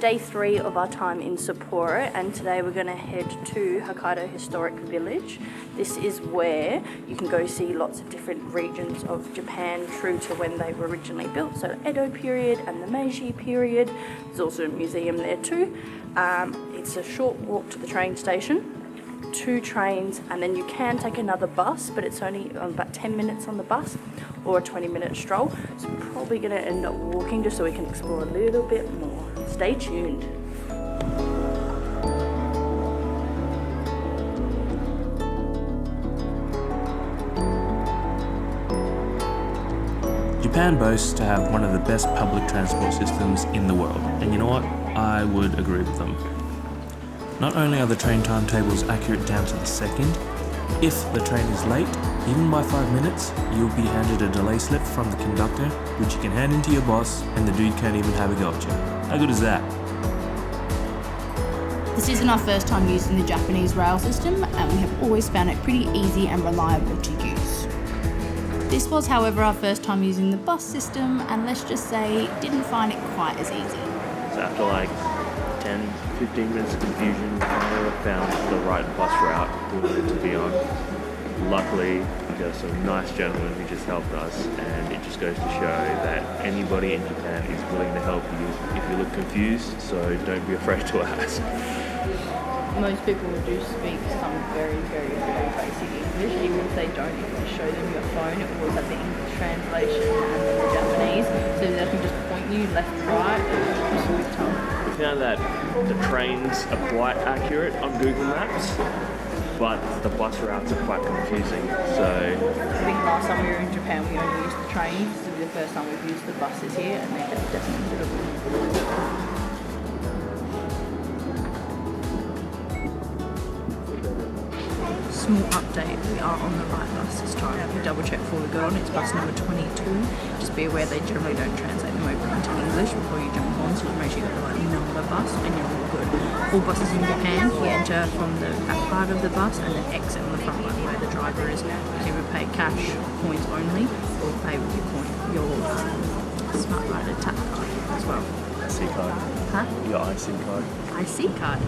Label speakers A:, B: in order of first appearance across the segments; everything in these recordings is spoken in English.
A: day 3 of our time in Sapporo, and today we're going to head to Hokkaido Historic Village. This is where you can go see lots of different regions of Japan true to when they were originally built, so Edo period and the Meiji period. There's also a museum there too. It's a short walk to the train station, 2 trains, and then you can take another bus, but it's only about 10 minutes on the bus or a 20-minute stroll. So we're probably going to end up walking just so we can explore a little bit more. Stay tuned.
B: Japan boasts to have one of the best public transport systems in the world, and you know what? I would agree with them. Not only are the train timetables accurate down to the second, if the train is late, even by 5 minutes, you'll be handed a delay slip from the conductor, which you can hand into your boss, and the dude can't even have a go at you. How good is that?
C: This isn't our first time using the Japanese rail system, and we have always found it pretty easy and reliable to use. This was, however, our first time using the bus system, and let's just say, didn't find it quite as easy.
D: So after like 10-15 minutes of confusion, I found the right bus route we wanted to be on. Luckily, there's some nice gentlemen who just helped us, and it just goes to show that anybody in Japan is willing to help you if you look confused, so don't be afraid to ask.
A: Most people do speak some very, very, very basic English. Even if they don't, if you show them your phone, it will have the English translation and then the Japanese, so they can just point you left, right, and just with tongue.
D: We found that the trains are quite accurate on Google Maps, but the bus routes are quite confusing. So
A: I think last time we were in Japan, we only used the trains. This will be the first time we've used the buses here, and they're definitely beautiful. Small update, we are on the right bus this time. We double check before we go on. It's bus number 22. Just be aware they generally don't translate them over into English before you jump on, so make sure you got the right number bus and you're all good. All buses in Japan, you enter from the back part of the bus and then exit on the front one where the driver is. You can either pay cash, points only, or pay with your Smart Rider tap card as well.
D: IC card.
A: Huh?
D: Your IC card.
A: IC card.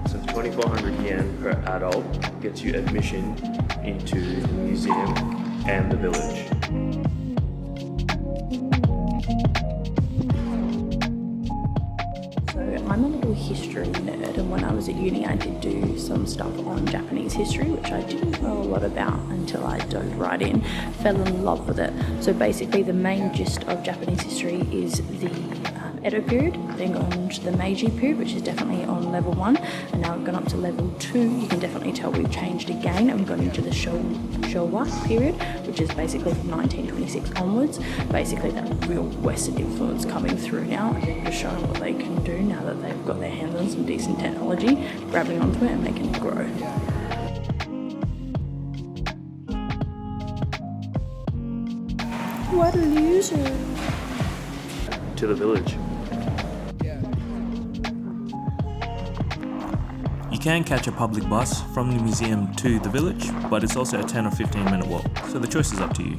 D: So 2,400 yen per adult gets you admission into the museum and the village.
A: So I'm a little history nerd, and when I was at uni I did do some stuff on Japanese history, which I didn't know a lot about until I dove right in. Fell in love with it. So basically the main gist of Japanese history is the Edo period, then gone to the Meiji period, which is definitely on level 1, and now we've gone up to level 2. You can definitely tell we've changed again, and we've gone into the Showa period, which is basically from 1926 onwards. Basically that real Western influence coming through now, and just showing what they can do now that they've got their hands on some decent technology, grabbing onto it and making it grow. What a loser.
D: To the village.
B: You can catch a public bus from the museum to the village, but it's also a 10 or 15 minute walk, so the choice is up to you.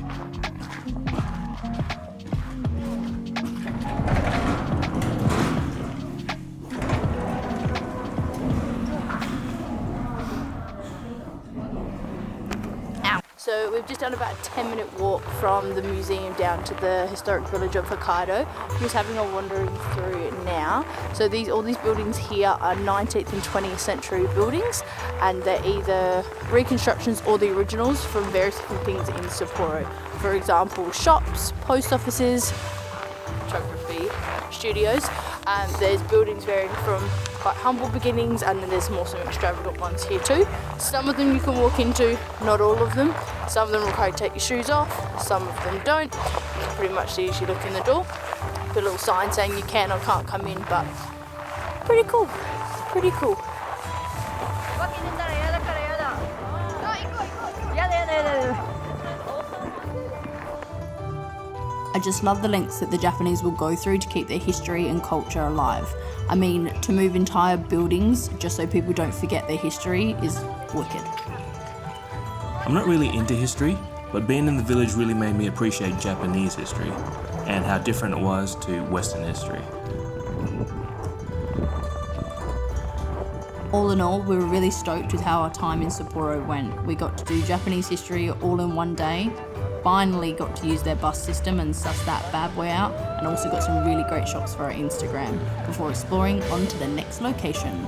A: So we've just done about a 10-minute walk from the museum down to the historic village of Hokkaido. Just having a wandering through now. So all these buildings here are 19th and 20th century buildings, and they're either reconstructions or the originals from various different things in Sapporo. For example, shops, post offices, photography studios. There's buildings varying from quite humble beginnings, and then there's more some extravagant ones here too. Some of them you can walk into, not all of them. Some of them require you to take your shoes off, some of them don't. You can pretty much see as you look in the door. Put a little sign saying you can or can't come in, but pretty cool, pretty cool.
C: I just love the lengths that the Japanese will go through to keep their history and culture alive. I mean, to move entire buildings just so people don't forget their history is wicked.
B: I'm not really into history, but being in the village really made me appreciate Japanese history and how different it was to Western history.
C: All in all, we were really stoked with how our time in Sapporo went. We got to do Japanese history all in one day, finally got to use their bus system and suss that bad boy out, and also got some really great shots for our Instagram before exploring on to the next location.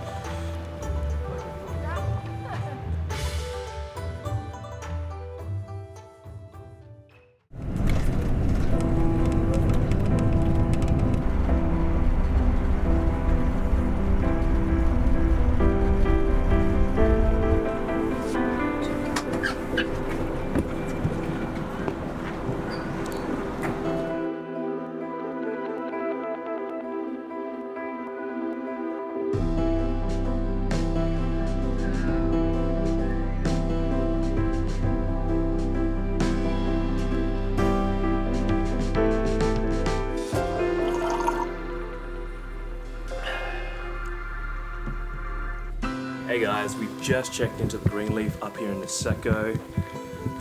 B: Hey guys, we just checked into the Greenleaf up here in Niseko.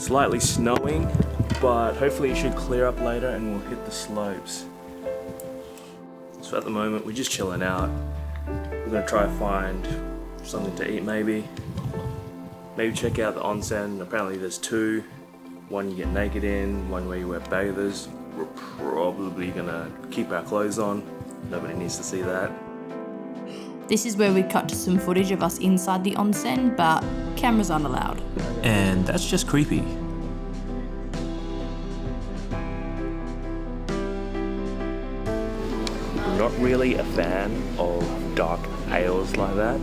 B: Slightly snowing, but hopefully it should clear up later and we'll hit the slopes. So at the moment we're just chilling out. We're gonna try to find something to eat maybe. Maybe check out the onsen. Apparently there's two. One you get naked in, one where you wear bathers. We're probably gonna keep our clothes on. Nobody needs to see that.
C: This is where we cut to some footage of us inside the onsen, but cameras aren't allowed.
B: And that's just creepy.
D: I'm not really a fan of dark ales like that,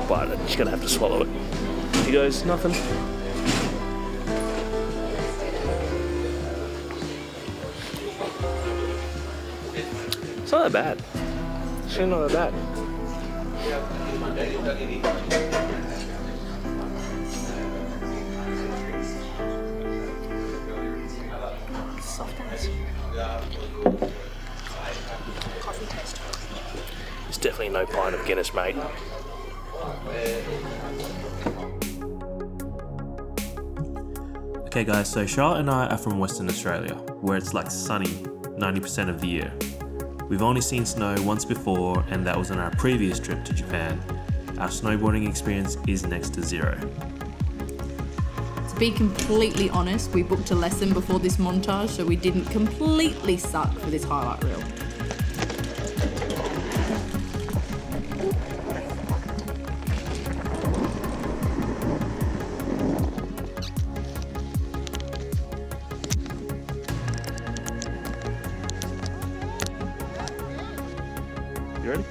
D: but I'm just gonna have to swallow it. He goes, nothing. It's not that bad. It's actually not that bad.
A: Coffee taste.
D: It's definitely no pint of Guinness, mate.
B: Okay guys, so Charlotte and I are from Western Australia, where it's like sunny 90% of the year. We've only seen snow once before, and that was on our previous trip to Japan. Our snowboarding experience is next to zero.
C: To be completely honest, we booked a lesson before this montage, so we didn't completely suck for this highlight reel.
D: You ready?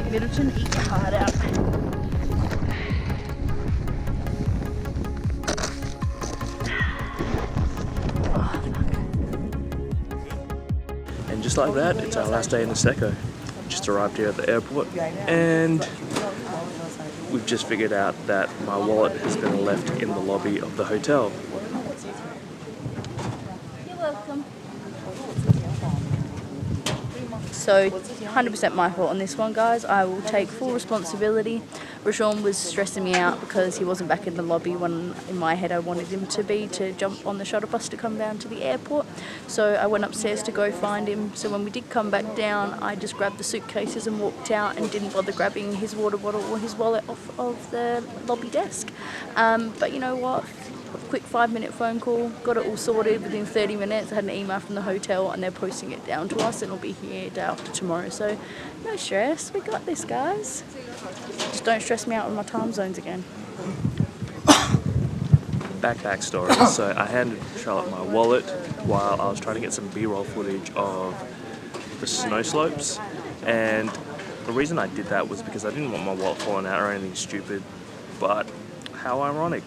A: Middleton, eat your heart out.
D: And just like that, it's our last day in Niseko. Just arrived here at the airport, and we've just figured out that my wallet has been left in the lobby of the hotel.
A: You're welcome. So 100% my fault on this one, guys. I will take full responsibility. Rashawn was stressing me out because he wasn't back in the lobby when in my head I wanted him to be, to jump on the shuttle bus to come down to the airport. So I went upstairs to go find him. So when we did come back down, I just grabbed the suitcases and walked out and didn't bother grabbing his water bottle or his wallet off of the lobby desk. But you know what? Quick 5-minute phone call, got it all sorted within 30 minutes. I had an email from the hotel and they're posting it down to us and it'll be here day after tomorrow. So no stress, we got this, guys. Just don't stress me out with my time zones again.
B: backstory. So I handed Charlotte my wallet while I was trying to get some B-roll footage of the snow slopes, and the reason I did that was because I didn't want my wallet falling out or anything stupid, but how ironic.